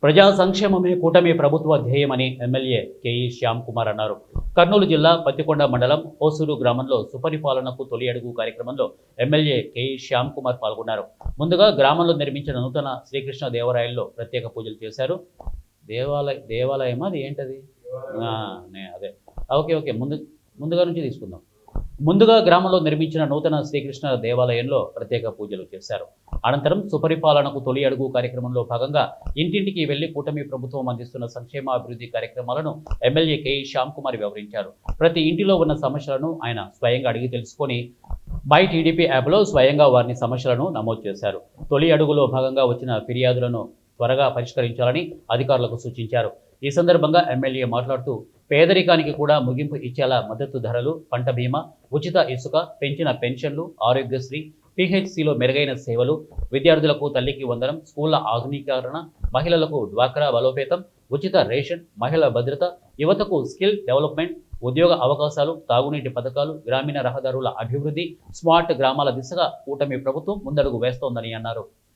ప్రజా సంక్షేమమే కూటమి ప్రభుత్వ ధ్యేయమని ఎమ్మెల్యే కేఈ శ్యామ్ కుమార్ అన్నారు. కర్నూలు జిల్లా పత్తికొండ మండలం ఓసూరు గ్రామంలో సుపరిపాలనకు తొలి అడుగు కార్యక్రమంలో ఎమ్మెల్యే కేఈ శ్యామ్ కుమార్ పాల్గొన్నారు. ముందుగా గ్రామంలో నిర్మించిన నూతన శ్రీకృష్ణ దేవాలయంలో ప్రత్యేక పూజలు చేశారు. దేవాలయమా అది ఏంటది? అదే ఓకే ఓకే ముందుగా నుంచి తీసుకుందాం. ముందుగా గ్రామంలో నిర్మించిన నూతన శ్రీకృష్ణ దేవాలయంలో ప్రత్యేక పూజలు చేశారు. అనంతరం సుపరిపాలనకు తొలి అడుగు కార్యక్రమంలో భాగంగా ఇంటింటికి వెళ్లి కూటమి ప్రభుత్వం అందిస్తున్న సంక్షేమ అభివృద్ధి కార్యక్రమాలను ఎమ్మెల్యే కేఈ శ్యామ్ కుమార్ వివరించారు. ప్రతి ఇంటిలో ఉన్న సమస్యలను ఆయన స్వయంగా అడిగి తెలుసుకొని మై టీడీపీ యాప్లో స్వయంగా వారిని సమస్యలను నమోదు చేశారు. తొలి అడుగులో భాగంగా వచ్చిన ఫిర్యాదులను త్వరగా పరిష్కరించాలని అధికారులకు సూచించారు. ఈ సందర్భంగా ఎమ్మెల్యే మాట్లాడుతూ పేదరికానికి కూడా ముగింపు ఇచ్చేలా మద్దతు ధరలు, పంట బీమా, ఉచిత ఇసుక, పెంచిన పెన్షన్లు, ఆరోగ్యశ్రీ, పీహెచ్సీలో మెరుగైన సేవలు, విద్యార్థులకు తల్లికి వందనం, స్కూళ్ల ఆధునీకరణ, మహిళలకు డ్వాక్రా బలోపేతం, ఉచిత రేషన్, మహిళా భద్రత, యువతకు స్కిల్ డెవలప్మెంట్, ఉద్యోగ అవకాశాలు, తాగునీటి పథకాలు, గ్రామీణ రహదారుల అభివృద్ధి, స్మార్ట్ గ్రామాల దిశగా కూటమి ప్రభుత్వం ముందడుగు వేస్తోందని అన్నారు.